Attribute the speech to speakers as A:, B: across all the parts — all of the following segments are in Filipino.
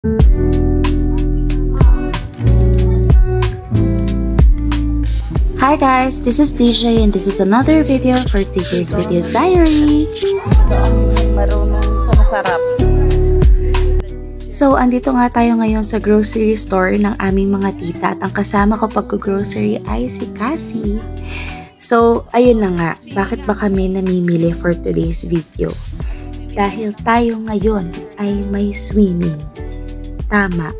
A: Hi guys, this is DJ and this is another video for DJ's Video Diary.
B: Marunong sa masarap.
A: So, andito nga tayo ngayon sa grocery store ng aming mga tita at ang kasama ko pag-grocery ay si Cassie. So, ayun na nga, bakit ba kami namimili for today's video? Dahil tayo ngayon ay may swimming. Tama,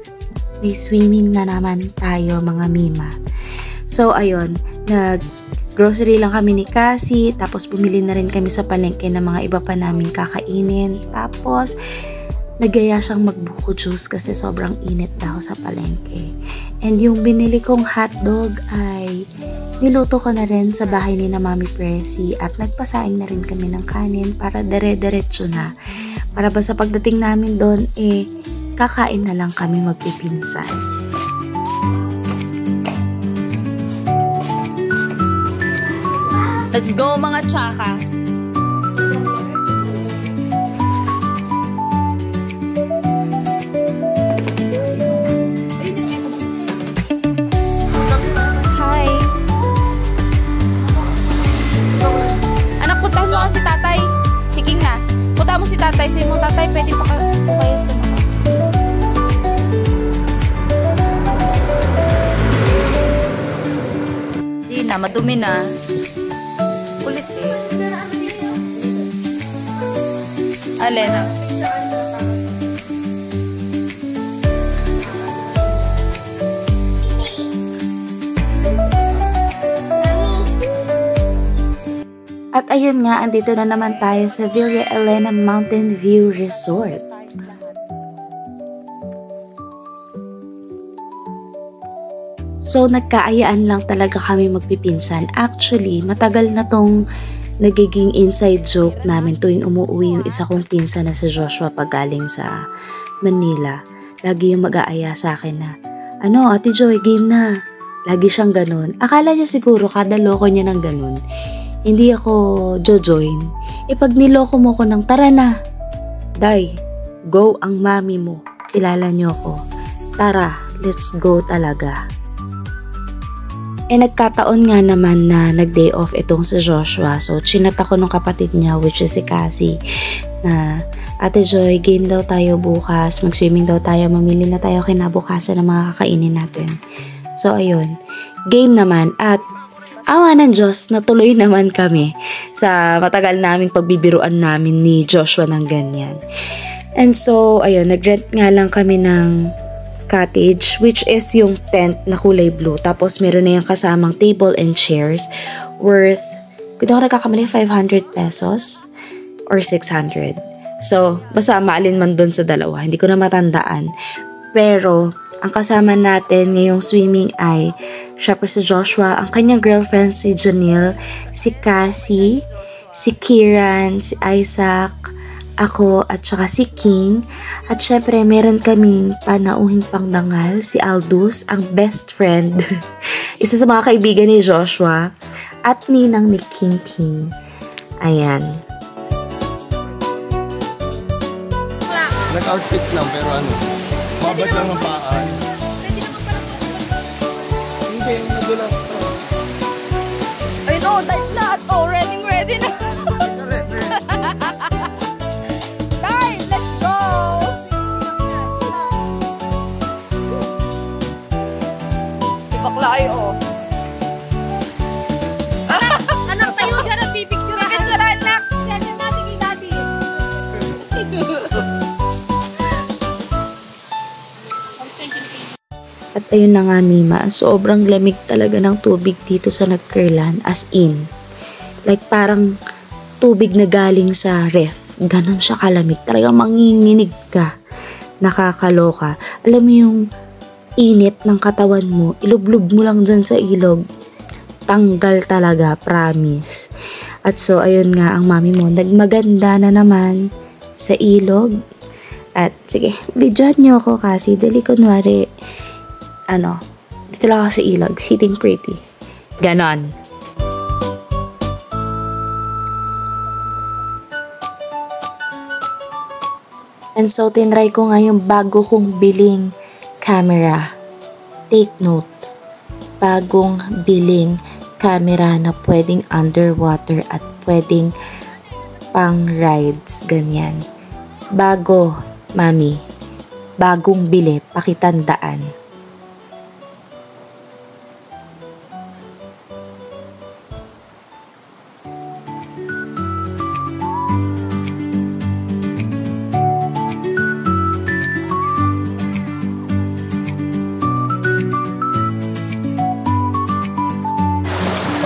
A: may swimming na naman tayo mga mima. So, ayun, nag-grocery lang kami ni Cassie, tapos bumili na rin kami sa palengke ng mga iba pa namin kakainin. Tapos, nagaya siyang magbuko juice kasi sobrang init daw sa palengke. And yung binili kong hotdog ay niluto ko na rin sa bahay ni na Mami Presi at nagpasaing na rin kami ng kanin para dire-diretso na. Para ba sa pagdating namin doon, kakain na lang kami magpipinsan.
B: Let's go mga tsaka! Hi! Anak, punta mo si tatay. Si King na. Punta mo si tatay. Say mo, tatay, pwede pa kayo sumakay. Hindi na, madumi na. Kulit eh. Alin?
A: At ayun nga, andito na naman tayo sa Villa Elena Mountain View Resort. So, nagkaayaan lang talaga kami magpipinsan. Actually, matagal na tong nagiging inside joke namin tuwing umuwi yung isa kong pinsan na si Joshua pag galing sa Manila. Lagi yung mag-aaya sa akin na, ano, Ate Joy, game na. Lagi siyang ganun. Akala niya siguro kada loko niya ng ganun. Hindi ako jojoin. Pag niloko mo ko ng tara na. Day, go ang mami mo. Kilala niyo ako. Tara, let's go talaga. Nagkataon nga naman na nag-day off itong si Joshua. So, chinat ako ng kapatid niya, which is si Cassie, na, Ate Joy, game daw tayo bukas. Mag-swimming daw tayo. Mamili na tayo kinabukasan ng mga kakainin natin. So, ayun. Game naman. At, awa ng Diyos, natuloy naman kami sa matagal naming pagbibiruan namin ni Joshua ng ganyan. And so, ayun, nag-rent nga lang kami ng cottage, which is yung tent na kulay blue. Tapos, meron na yung kasamang table and chairs worth, kung ako nagkakamali, 500 pesos or 600. So, basta maalin man dun sa dalawa. Hindi ko na matandaan. Pero, ang kasama natin ngayong swimming ay, syempre si Joshua, ang kanyang girlfriend si Janelle, si Cassie, si Kieran, si Isaac, ako at saka si King. At syempre meron kaming panauhing pangdangal, si Aldous, ang best friend. Isa sa mga kaibigan ni Joshua at ninang ni King. Ayan.
C: Nag-outfit lang pero ano, mabad lang ang paan. Hindi, nadulas.
B: Ayun o, type na at ready na. Tay, let's go! Bakla ay o. Anak tayo dyan ang pipicture. Pipicture anak. Yan yung natin kay daddy.
A: At ayun na nga Mima, sobrang lamig talaga ng tubig dito sa Nagkerlan, as in. Like parang tubig na galing sa ref. Ganon siya kalamig. Talagang manginginig ka. Nakakaloka. Alam mo yung init ng katawan mo, ilublob mo lang dyan sa ilog. Tanggal talaga, promise. At so, ayun nga, ang mami mo, nagmaganda na naman sa ilog. At sige, videoan nyo ako kasi, dali kunwari, dito lang ako sa ilog, sitting pretty. Ganon. And so, tinry ko nga yung bago kong biling camera. Take note, bagong biling camera na pwedeng underwater at pwedeng pang rides, ganyan. Bago, mami. Bagong bili, pakitandaan.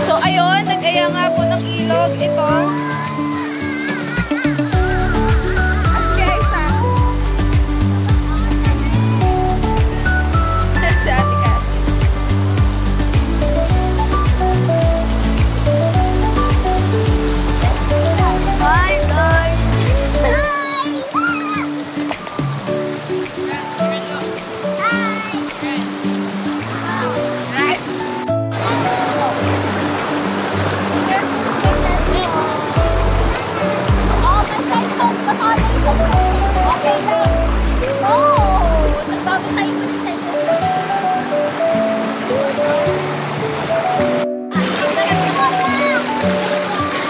B: So, ayun, nag-aya nga po ng ilog. Ito. Aski Aisa. Si Ate Kat. Bye, guys.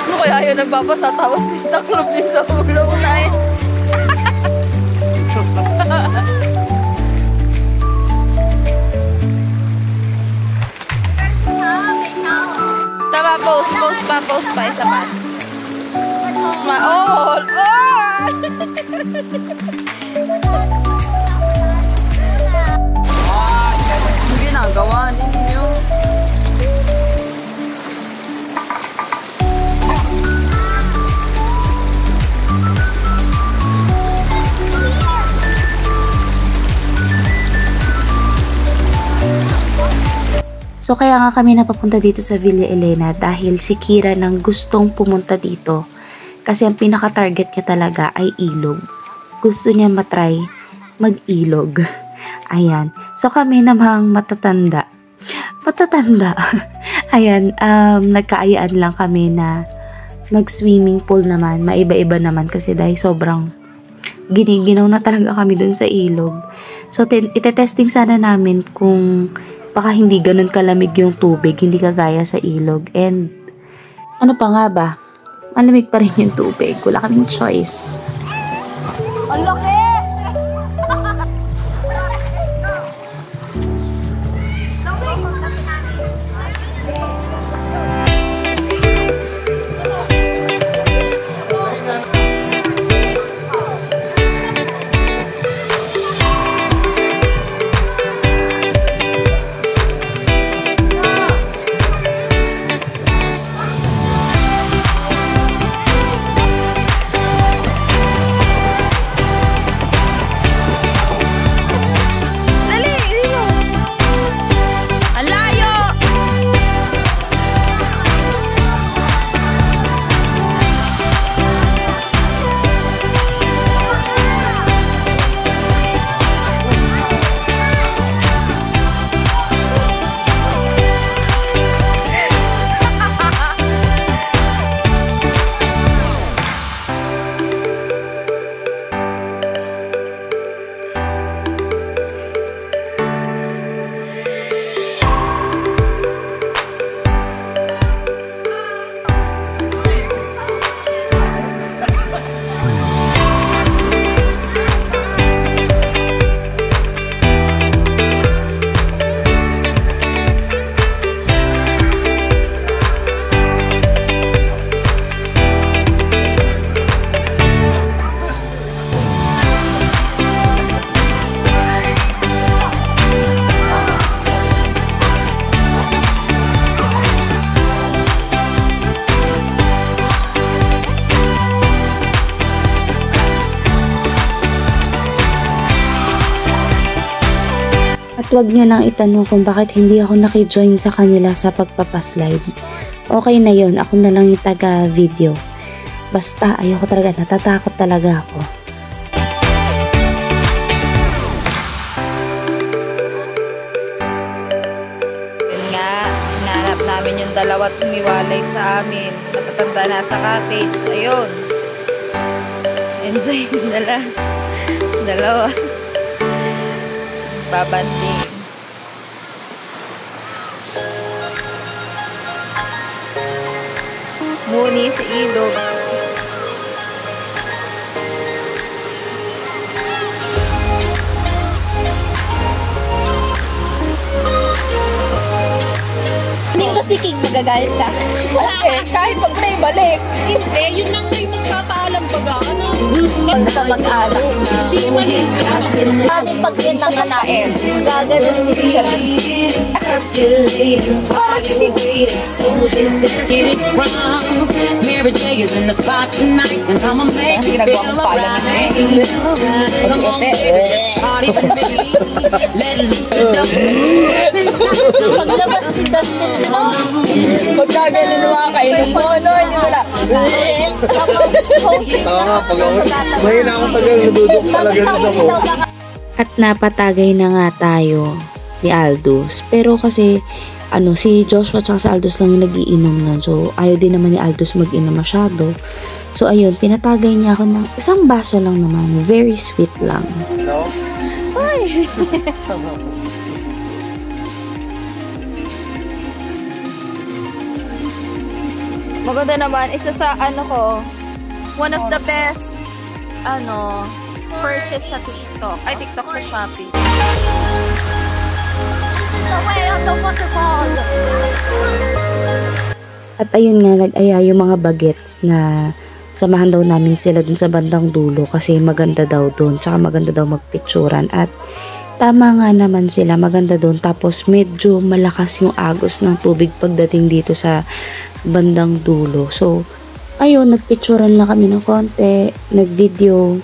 B: Ano kaya yun nagbabasa tapos may taklob din sa ulo mo na eh. Tama, post pa, isa pa. Oh! Ang ginagawa ninyo.
A: So kaya nga kami napapunta dito sa Villa Elena dahil si Kira nang gustong pumunta dito kasi ang pinaka-target niya talaga ay ilog. Gusto niya matry mag-ilog. Ayan. So kami namang matatanda. Ayan, nagkaayaan lang kami na mag-swimming pool naman. Maiba-iba naman kasi dahil sobrang giniginaw na talaga kami dun sa ilog. So itetesting sana namin kung baka hindi ganun kalamig yung tubig, hindi kagaya sa ilog. And ano pa nga ba? Malamig pa rin yung tubig. Wala kaming choice.
B: Ang laki!
A: At wag nyo nang itanong kung bakit hindi ako nakijoin sa kanila sa pagpapaslide. Okay na yon, ako na lang yung taga-video. Basta ayoko talaga, natatakot talaga ako.
B: Yun nga, hinanap namin yung dalawa at umiwalay sa amin. Matatanda na sa cottage. Ayun. Enjoy nila. dalawa. Babanding. Muni sa ilog.
D: Hindi ko si King, magagalit ka.
B: Okay, kahit pag may balik.
D: Hindi, yun lang kayo magpapaalam pag ano. Pag sa mag-alam. Hindi man yun. Bakit pag yun ang nanain? Gaganon din siya. Parang chicks.
B: Ginagawa kong pala
D: Paglabas si Dustin, no?
B: Pagkagaling ng mga kainom mo, no? Hindi mo na.
C: Tama nga, pag ako, mahina ako sa gano'n, nadudok talaga din ako.
A: At napatagay na nga tayo ni Aldous. Pero kasi si Joshua at si Aldous lang yung nagiinom nun. So ayaw din naman ni Aldous mag-inom masyado. So ayun, pinatagay niya ako ng isang baso lang naman. Very sweet lang.
C: No?
B: Maganda naman. Isa sa one of the best purchase sa TikTok. Ay, TikTok sa Shopee.
D: This is the way of the waterfall.
A: At ayun nga, nag-aya yung mga bagets na samahan daw namin sila dun sa bandang dulo kasi maganda daw dun. Tsaka maganda daw magpicturan. At tama nga naman sila, maganda dun. Tapos medyo malakas yung agos ng tubig pagdating dito sa bandang dulo. So, ayun, nagpicturan lang kami ng konti, nag-video.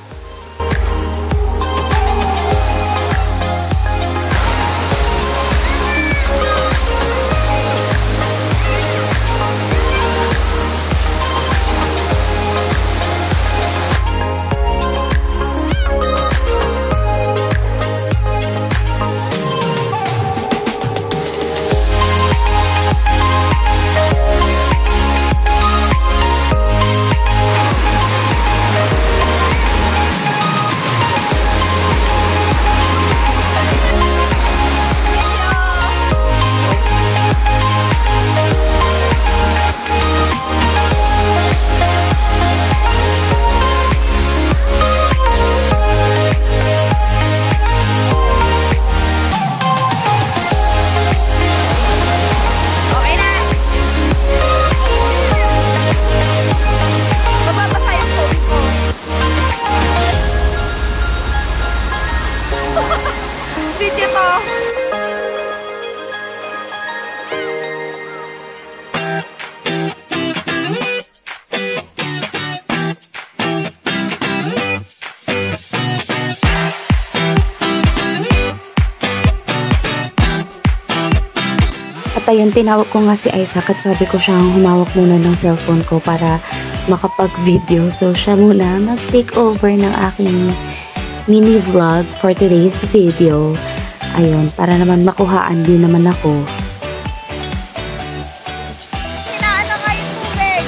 A: At ayun, tinawag ko nga si Isaac at sabi ko siyang humawak muna ng cellphone ko para makapag-video. So, siya muna nag-take over ng aking mini vlog for today's video. Ayun, para naman makuhaan din naman ako.
D: Inaano nga yung tubig?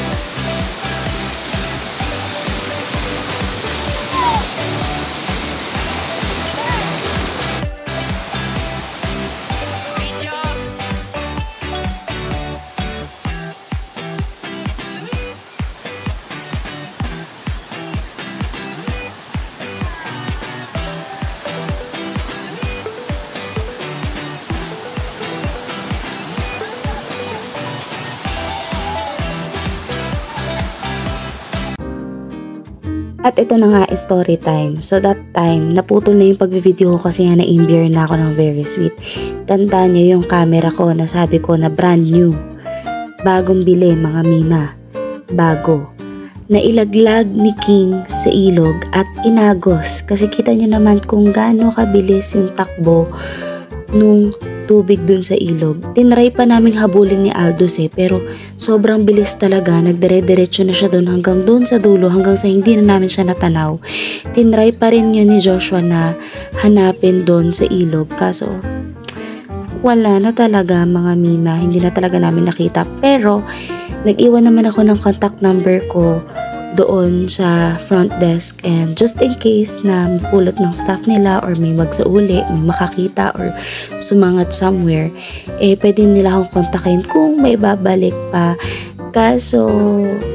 A: At ito na nga, story time. So that time, naputol na yung pag-video ko kasi nga na-imbier na ako ng very sweet. Tandaan nyo yung camera ko na sabi ko na brand new. Bagong bili, mga mima. Bago. Nailaglag ni King sa ilog at inagos. Kasi kita nyo naman kung gaano kabilis yung takbo nung tubig dun sa ilog. Tinry pa naming habulin ni Aldous pero sobrang bilis talaga. Nagdire-diretso na siya dun hanggang dun sa dulo, hanggang sa hindi na namin siya natanaw. Tinry pa rin yun ni Joshua na hanapin dun sa ilog. Kaso wala na talaga, mga mima. Hindi na talaga namin nakita. Pero nag-iwan naman ako ng contact number ko doon sa front desk, and just in case na mapulot ng staff nila or may magsauli, may makakita or sumangat somewhere, pwede nila akong kontakin kung may babalik pa. Kaso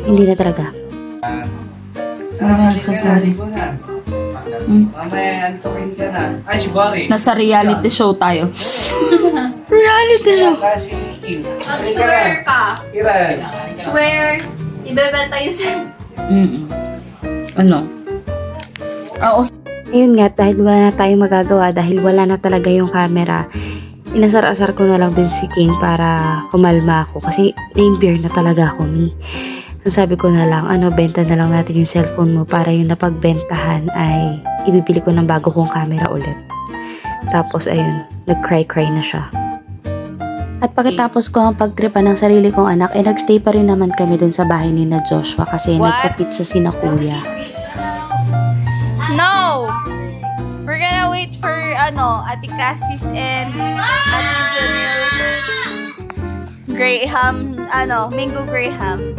A: hindi na talaga.
C: Mamaya antokin ka na. Ay, si Boris.
B: Nasa reality show tayo.
A: Reality show!
C: Si King.
D: Swear ka.
C: Ilan?
D: Swear. Ibebenta yun sa...
B: Ano? Oo.
A: Ayun nga, dahil wala na tayong magagawa, dahil wala na talaga yung camera, inasar-asar ko na lang din si King para kumalma ako kasi name-beer na talaga ako, Mi. Ang sabi ko na lang, benta na lang natin yung cellphone mo para yung napagbentahan ay ibibili ko ng bago kong camera ulit. Tapos ayun, nag-cry-cry na siya. At pagkatapos ko ang pagtripa ng sarili kong anak, nagstay pa rin naman kami dun sa bahay ni na Joshua kasi nagpa-pizza sina kuya.
B: No! We're gonna wait for, Ate Cassie's and Ate Janelle's Graham, Mango Graham.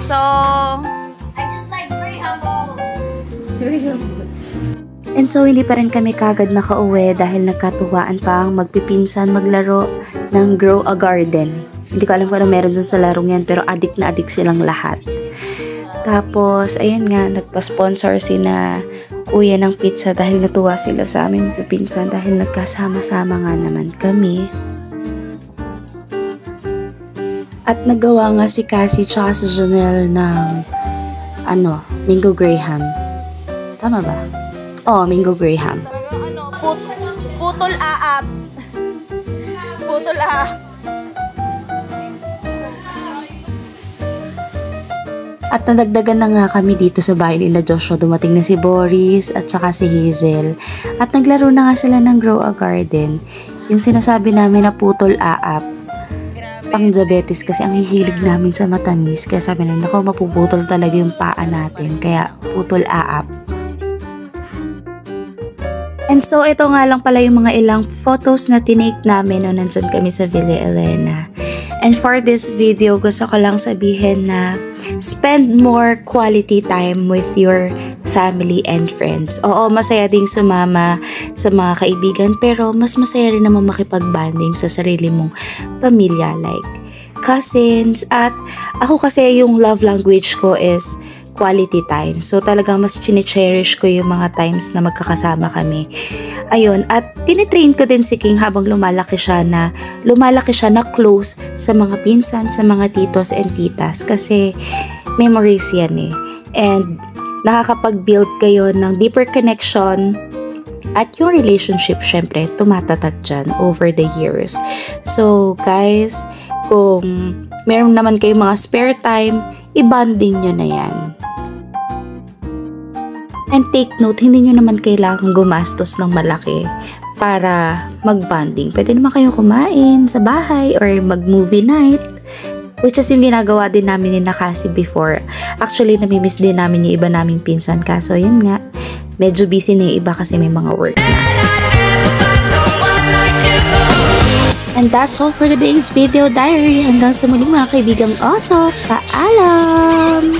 B: So,
D: I just like Graham balls.
A: And so, hindi pa rin kami kagad nakauwi dahil nagkatuwaan pa ang magpipinsan maglaro ng Grow a Garden. Hindi ko alam kung ano meron dun sa larong yan, pero addict na addict silang lahat. Tapos, ayun nga, nagpa-sponsor sina kuya ng pizza dahil natuwa sila sa aming magpipinsan dahil nagkasama-sama nga naman kami. At nagawa nga si Cassie tsaka si Janelle ng Mango Graham. Tama ba? Mango Graham.
B: talagang putol aap. Putol aap.
A: At nadagdagan na nga kami dito sa bahay ni na Joshua. Dumating na si Boris at saka si Hazel. At naglaro na nga sila ng Grow a Garden. Yung sinasabi namin na putol aap. Pang diabetes kasi ang hihilig namin sa matamis. Kaya sabi na, mapuputol talaga yung paa natin. Kaya putol aap. And so, ito nga lang pala yung mga ilang photos na tinake namin nung nandyan kami sa Villa Elena. And for this video, gusto ko lang sabihin na spend more quality time with your family and friends. Oo, masaya ding sumama sa mga kaibigan, pero mas masaya rin naman makipag-bonding sa sarili mong pamilya, like cousins. At ako kasi yung love language ko is quality time. So talagang mas chine-cherish ko yung mga times na magkakasama kami. Ayun, at tinitrain ko din si King habang lumalaki siya na close sa mga pinsan, sa mga titos and titas kasi memories yan eh. And nakakapag-build kayo ng deeper connection at yung relationship syempre tumatatag dyan over the years. So guys, kung meron naman kayong mga spare time, i-bonding nyo na yan. And take note, hindi nyo naman kailangan gumastos ng malaki para mag-bonding. Pwede naman kayo kumain sa bahay or mag-movie night, which is yung ginagawa din namin ni Nakasi before. Actually, namimiss din namin yung iba naming pinsan. Kaso yun nga, medyo busy na yung iba kasi may mga work na. And that's all for today's video diary. Hanggang sa muling mga kaibigang oso. Paalam!